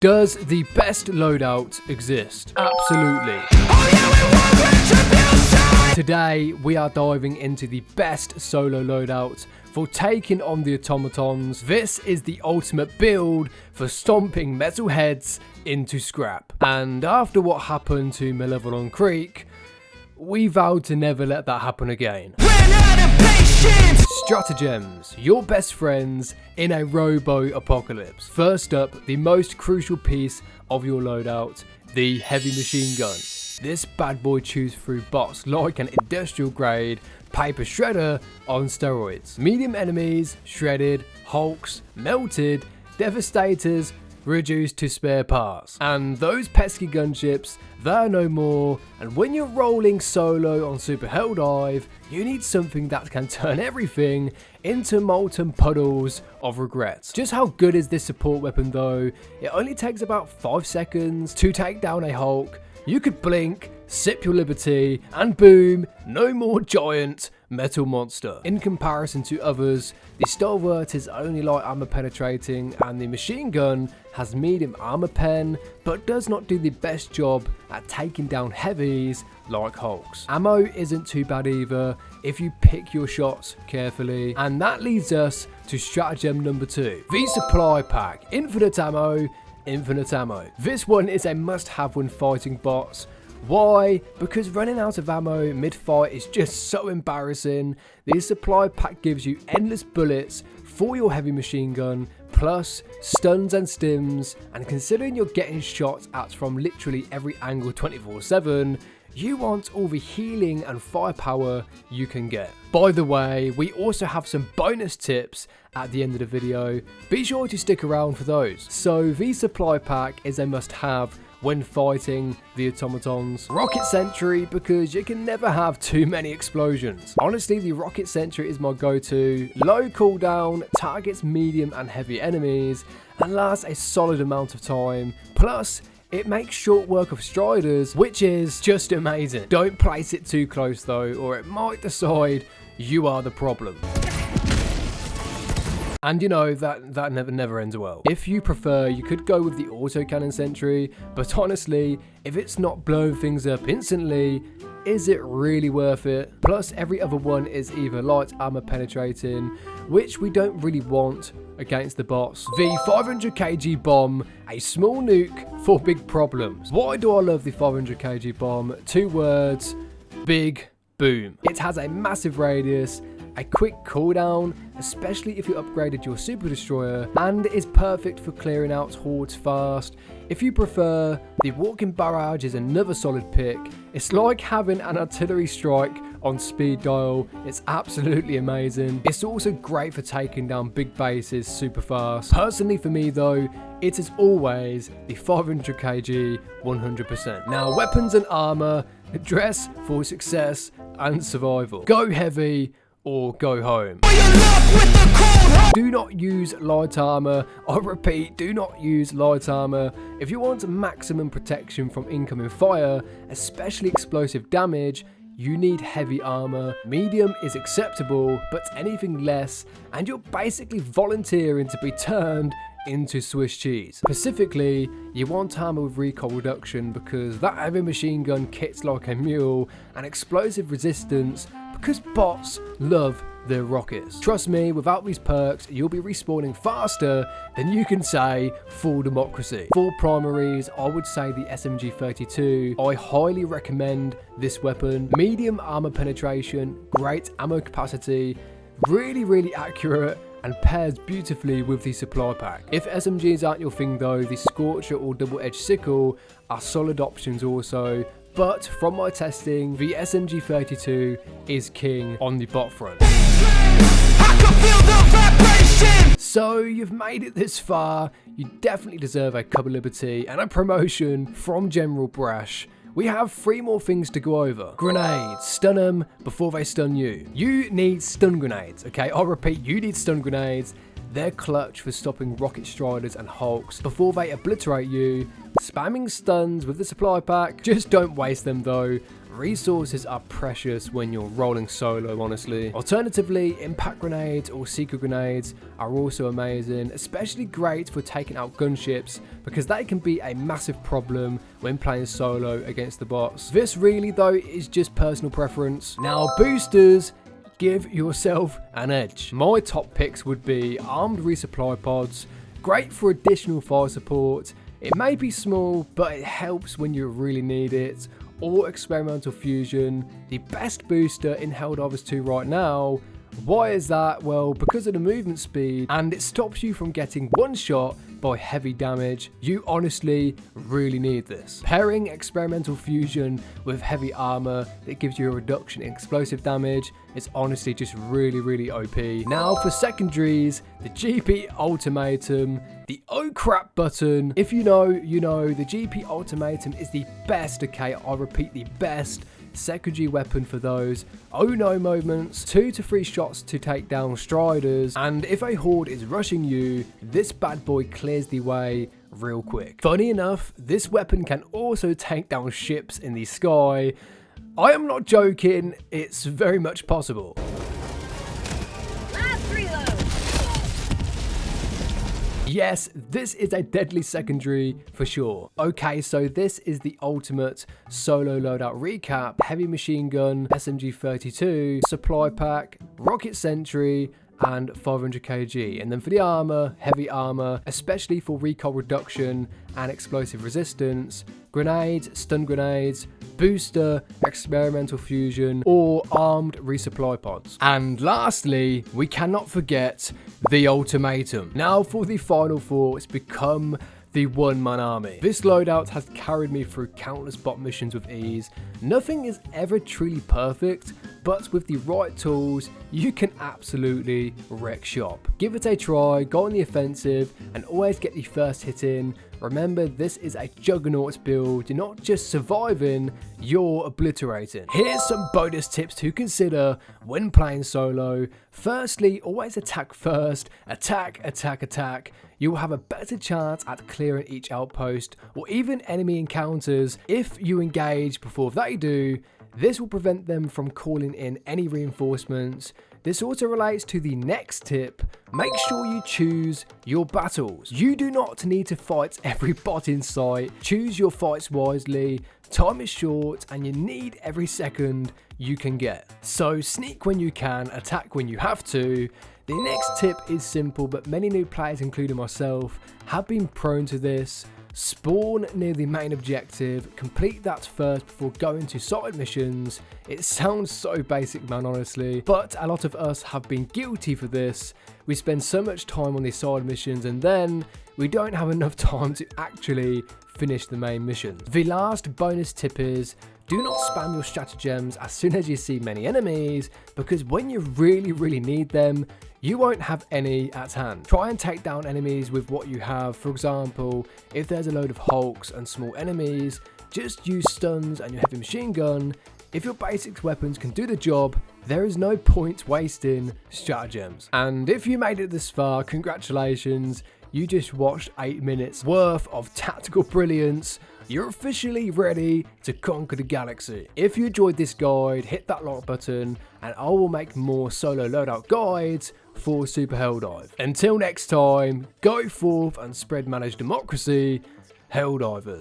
Does the best loadout exist? Absolutely. Today, we are diving into the best solo loadout for taking on the automatons. This is the ultimate build for stomping metal heads into scrap. And after what happened to Malevolent Creek, we vowed to never let that happen again. Stratagems, your best friends in a robo-apocalypse. First up, the most crucial piece of your loadout, the heavy machine gun. This bad boy chews through bots like an industrial grade paper shredder on steroids. Medium enemies, shredded, hulks, melted, devastators, reduced to spare parts. And those pesky gunships, they're no more. And when you're rolling solo on Super Helldive, you need something that can turn everything into molten puddles of regrets. Just how good is this support weapon though? It only takes about 5 seconds to take down a Hulk. You could blink, sip your liberty, and boom, no more giant metal monster. In comparison to others, the stalwart is only light armor penetrating, and the machine gun has medium armor pen, but does not do the best job at taking down heavies like Hulks. Ammo isn't too bad either if you pick your shots carefully, and that leads us to stratagem number 2, the supply pack. Infinite ammo. Infinite ammo. This one is a must-have when fighting bots. Why? Because running out of ammo mid-fight is just so embarrassing. The supply pack gives you endless bullets for your heavy machine gun, plus stuns and stims, and considering you're getting shots at from literally every angle 24/7, you want all the healing and firepower you can get. By the way, we also have some bonus tips at the end of the video. Be sure to stick around for those. So the supply pack is a must-have when fighting the automatons. Rocket sentry, because you can never have too many explosions. Honestly, the rocket sentry is my go-to. Low cooldown, targets medium and heavy enemies, and lasts a solid amount of time. Plus, it makes short work of striders, which is just amazing. Don't place it too close though, or it might decide you are the problem. And you know, that never ends well. If you prefer, you could go with the autocannon sentry, but honestly, if it's not blowing things up instantly, is it really worth it? Plus, every other one is either light armor penetrating, which we don't really want against the bots. The 500 kg bomb, a small nuke for big problems. Why do I love the 500 kg bomb? 2 words: big boom. It has a massive radius, a quick cooldown, especially if you upgraded your super destroyer, and is perfect for clearing out hordes fast. If you prefer, the walking barrage is another solid pick. It's like having an artillery strike on speed dial. It's absolutely amazing. It's also great for taking down big bases super fast. Personally for me though, it is always the 500 kg 100%. Now, weapons and armor, dress for success and survival. Go heavy or go home. Do not use light armor. I repeat, do not use light armor. If you want maximum protection from incoming fire, especially explosive damage, you need heavy armor. Medium is acceptable, but anything less, and you're basically volunteering to be turned into Swiss cheese. Specifically, you want armor with recoil reduction, because that heavy machine gun kits like a mule, and explosive resistance, because bots love their rockets. Trust me, without these perks, you'll be respawning faster than you can say full democracy. For primaries, I would say the SMG-32. I highly recommend this weapon. Medium armor penetration, great ammo capacity, really accurate, and pairs beautifully with the supply pack. If SMGs aren't your thing though, the Scorcher or double-edged sickle are solid options also. But from my testing, the SMG-32 is king on the bot front. So you've made it this far, you definitely deserve a cup of liberty and a promotion from General Brash. We have 3 more things to go over. Grenades. Stun them before they stun you. You need stun grenades, okay? I repeat, you need stun grenades. They're clutch for stopping rocket striders and hulks before they obliterate you. Spamming stuns with the supply pack. Just don't waste them though. Resources are precious when you're rolling solo, honestly. Alternatively, impact grenades or secret grenades are also amazing, especially great for taking out gunships because they can be a massive problem when playing solo against the bots. This really though is just personal preference. Now boosters, give yourself an edge. My top picks would be armed resupply pods, great for additional fire support. It may be small, but it helps when you really need it. Or experimental fusion, the best booster in Helldivers 2 right now. Why is that? Well, because of the movement speed, and it stops you from getting one shot by heavy damage. You honestly really need this. Pairing experimental fusion with heavy armor that gives you a reduction in explosive damage is honestly just really OP. Now for secondaries, the gp-ultimatum, the oh crap button. If you know, you know. The gp-ultimatum is the best, okay, I repeat, the best secondary weapon for those oh no moments. 2 to 3 shots to take down striders, and if a horde is rushing you, this bad boy clears the way real quick. Funny enough, this weapon can also take down ships in the sky. I am not joking, it's very much possible. Yes, this is a deadly secondary for sure. Okay, so this is the ultimate solo loadout recap. Heavy machine gun, SMG-32, supply pack, rocket sentry, and 500 kg. And then for the armor, heavy armor, especially for recoil reduction and explosive resistance, grenades, stun grenades, booster, experimental fusion, or armed resupply pods. And lastly, we cannot forget the ultimatum. Now for the final four, it's become the one-man army. This loadout has carried me through countless bot missions with ease. Nothing is ever truly perfect, but with the right tools, you can absolutely wreck shop. Give it a try, go on the offensive, and always get the first hit in. Remember, this is a juggernaut build. You're not just surviving, you're obliterating. Here's some bonus tips to consider when playing solo. Firstly, always attack first. Attack, attack, attack. You will have a better chance at clearing each outpost or even enemy encounters if you engage before they do. This will prevent them from calling in any reinforcements. This also relates to the next tip. Make sure you choose your battles. You do not need to fight every bot in sight. Choose your fights wisely. Time is short and you need every second you can get. So sneak when you can, attack when you have to. The next tip is simple, but many new players, including myself, have been prone to this. Spawn near the main objective, complete that first before going to side missions. It sounds so basic, man, honestly, but a lot of us have been guilty for this. We spend so much time on these side missions and then we don't have enough time to actually finish the main mission. The last bonus tip is, do not spam your stratagems as soon as you see many enemies, because when you really need them, you won't have any at hand. Try and take down enemies with what you have. For example, if there's a load of hulks and small enemies, just use stuns and your heavy machine gun. If your basic weapons can do the job, there is no point wasting stratagems. And if you made it this far, congratulations. You just watched 8 minutes worth of tactical brilliance. You're officially ready to conquer the galaxy. If you enjoyed this guide, hit that like button and I will make more solo loadout guides for Super Helldive. Until next time, go forth and spread managed democracy, Helldivers.